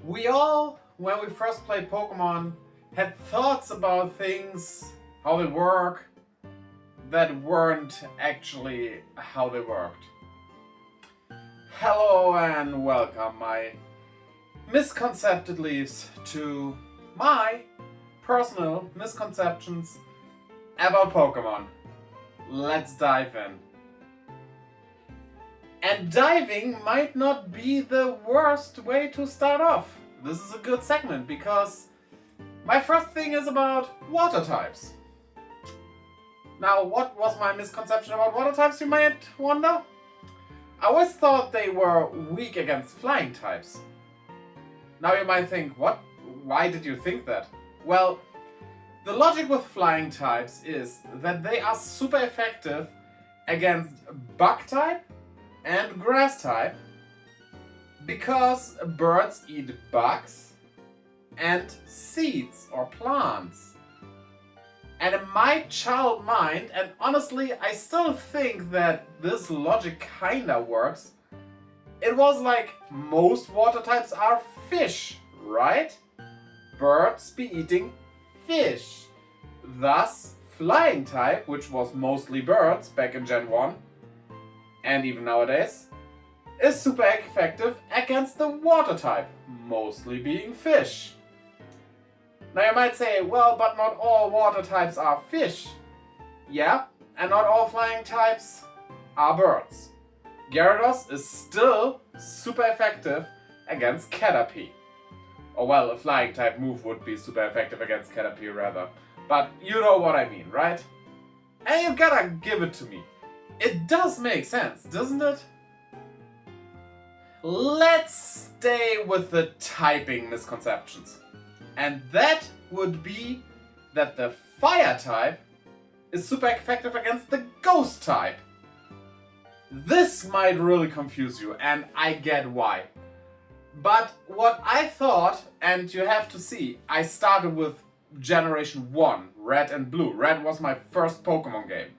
We all, when we first played Pokemon, had thoughts about things, how they work, that weren't actually how they worked. Hello and welcome, my misconcepted leaves, to my personal misconceptions about Pokemon. Let's dive in. And diving might not be the worst way to start off. This is a good segment because my first thing is about water types. Now, what was my misconception about water types, you might wonder? I always thought they were weak against flying types. Now you might think, what? Why did you think that? Well, the logic with flying types is that they are super effective against bug type and grass type because birds eat bugs and seeds or plants. And in my child mind, and honestly I still think that this logic kinda works, it was like most water types are fish, right? Birds be eating fish. Thus, flying type, which was mostly birds back in Gen 1, and even nowadays, is super effective against the water type, mostly being fish. Now you might say, well, but not all water types are fish. Yeah, and not all flying types are birds. Gyarados is still super effective against Caterpie. Or well, a flying type move would be super effective against Caterpie rather. But you know what I mean, right? And you gotta give it to me. It does make sense, doesn't it? Let's stay with the typing misconceptions. And that would be that the fire type is super effective against the ghost type. This might really confuse you, and I get why. But what I thought, and you have to see, I started with Generation 1, Red and Blue. Red was my first Pokemon game.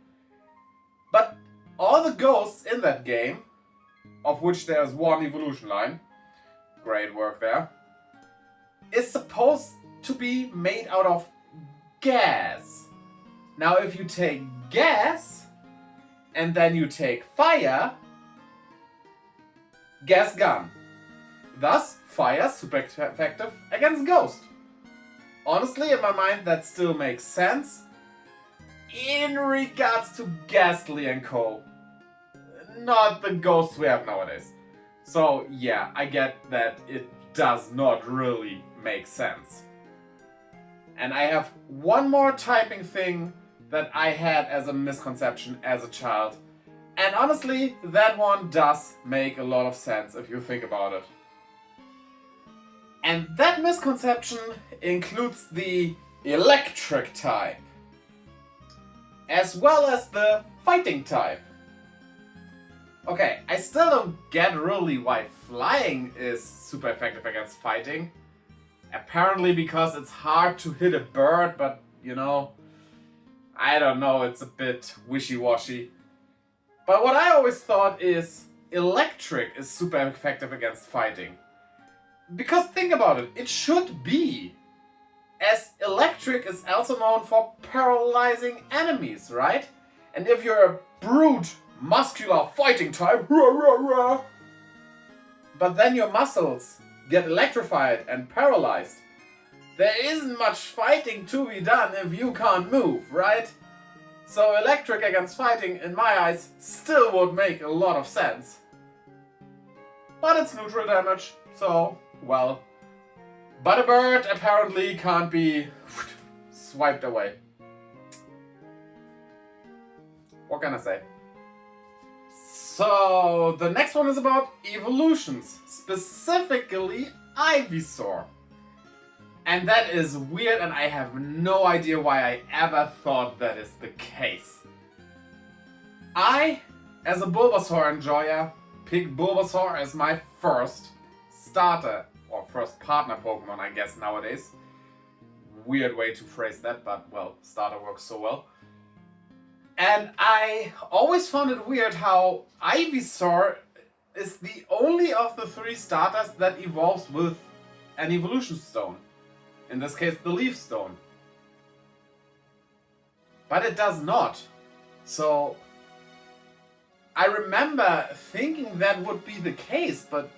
But all the ghosts in that game, of which there's one evolution line, great work there, is supposed to be made out of gas. Now if you take gas and then you take fire, gas gone. Thus, fire super effective against ghost. Honestly, in my mind that still makes sense in regards to Ghastly and Co. Not the ghosts we have nowadays. So yeah, I get that it does not really make sense. And I have one more typing thing that I had as a misconception as a child. And honestly, that one does make a lot of sense if you think about it. And that misconception includes the electric type, as well as the fighting type. Okay, I still don't get really why flying is super effective against fighting. Apparently because it's hard to hit a bird, but you know, I don't know, it's a bit wishy-washy. But what I always thought is electric is super effective against fighting. Because think about it, it should be. As electric is also known for paralyzing enemies, right? And if you're a brute, muscular fighting type, rah, rah, rah, but then your muscles get electrified and paralyzed, there isn't much fighting to be done if you can't move, right? So electric against fighting, in my eyes, still would make a lot of sense. But it's neutral damage, so, well. But a bird apparently can't be swiped away. What can I say? So, the next one is about evolutions, specifically Ivysaur. And that is weird, and I have no idea why I ever thought that is the case. I, as a Bulbasaur enjoyer, picked Bulbasaur as my first starter, or first partner Pokemon, I guess, nowadays. Weird way to phrase that, but well, starter works so well. And I always found it weird how Ivysaur is the only of the three starters that evolves with an evolution stone. In this case, the leaf stone. But it does not. So I remember thinking that would be the case, but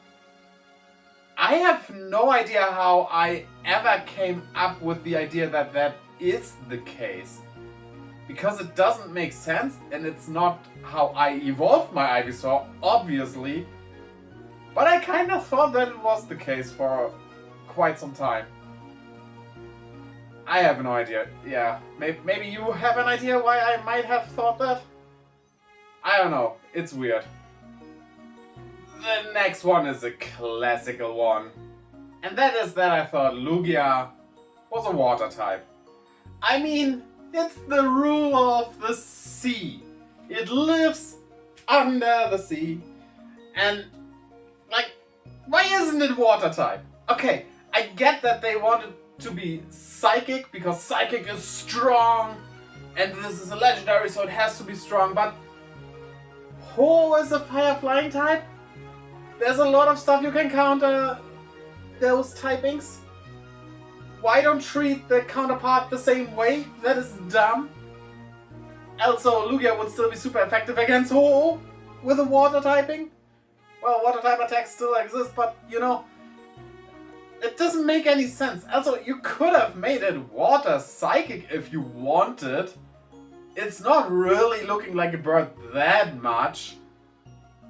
I have no idea how I ever came up with the idea that that is the case. Because it doesn't make sense, and it's not how I evolved my Ivysaur, obviously. But I kind of thought that it was the case for quite some time. I have no idea. Yeah, maybe you have an idea why I might have thought that? I don't know. It's weird. The next one is a classical one. And that is that I thought Lugia was a water type. I mean, it's the rule of the sea. It lives under the sea. And, like, why isn't it water type? Okay, I get that they wanted to be psychic because psychic is strong and this is a legendary, so it has to be strong, but Ho is a fire flying type? There's a lot of stuff you can counter those typings. Why don't treat the counterpart the same way? That is dumb. Also, Lugia would still be super effective against Ho with a water typing. Well, water type attacks still exist, but you know, it doesn't make any sense. Also, you could have made it water psychic if you wanted. It's not really looking like a bird that much.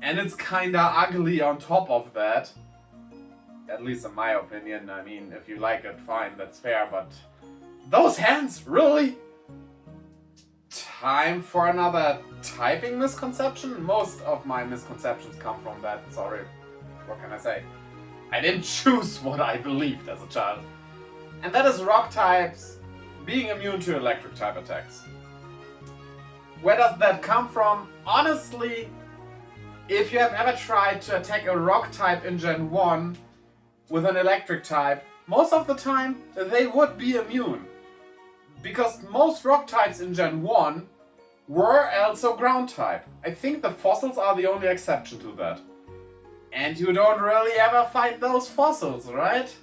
And it's kinda ugly on top of that. At least in my opinion. I mean, if you like it, fine, that's fair, but those hands, really? Time for another typing misconception? Most of my misconceptions come from that, sorry. What can I say? I didn't choose what I believed as a child. And that is rock types being immune to electric type attacks. Where does that come from? Honestly, if you have ever tried to attack a rock type in Gen 1 with an electric type, most of the time they would be immune. Because most rock types in Gen 1 were also ground type. I think the fossils are the only exception to that. And you don't really ever find those fossils, right?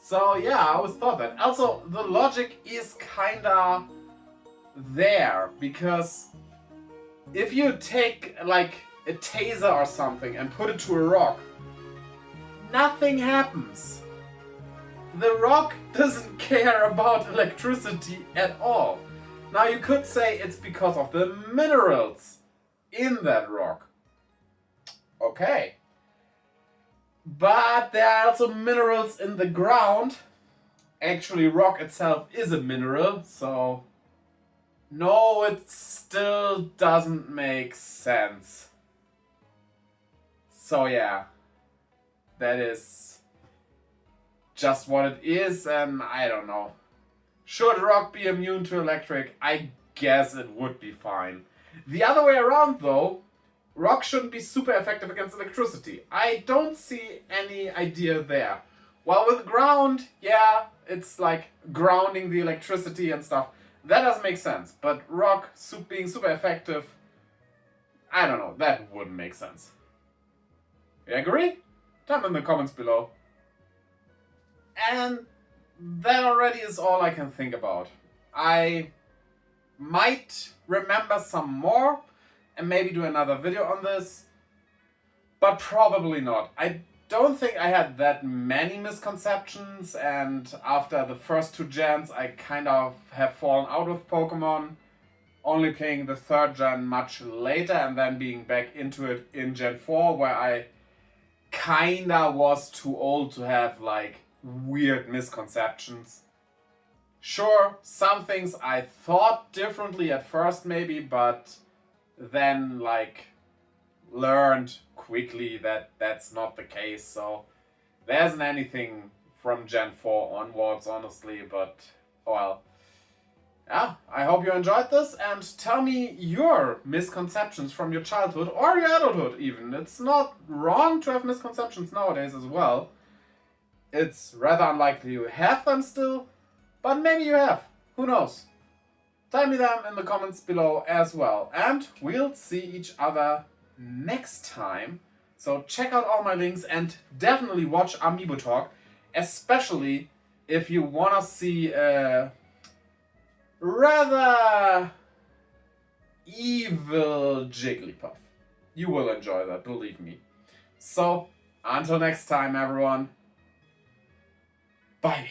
So yeah, I always thought that. Also, the logic is kinda there, because if you take like a taser or something and put it to a rock, nothing happens. The rock doesn't care about electricity at all. Now you could say it's because of the minerals in that rock. Okay. But there are also minerals in the ground. Actually, rock itself is a mineral, so no, it still doesn't make sense. So yeah, that is just what it is, and I don't know. Should rock be immune to electric? I guess it would be fine. The other way around though, rock shouldn't be super effective against electricity. I don't see any idea there. While with ground, yeah, it's like grounding the electricity and stuff. That does make sense. But rock being super effective, I don't know, that wouldn't make sense. You agree? Tell me in the comments below. And that already is all I can think about. I might remember some more and maybe do another video on this, but probably not. I don't think I had that many misconceptions, and after the first two gens I kind of have fallen out with Pokemon, only playing the third gen much later and then being back into it in Gen 4, where I kinda was too old to have like weird misconceptions. Sure, some things I thought differently at first maybe, but then like learned quickly that that's not the case. So there isn't anything from Gen 4 onwards, honestly, but well. Yeah, I hope you enjoyed this, and tell me your misconceptions from your childhood or your adulthood even. It's not wrong to have misconceptions nowadays as well. It's rather unlikely you have them still, but maybe you have. Who knows? Tell me them in the comments below as well. And we'll see each other next time. So check out all my links and definitely watch Amiibo Talk. especially if you want to see a rather evil Jigglypuff. You will enjoy that, believe me. So, until next time, everyone. Bye.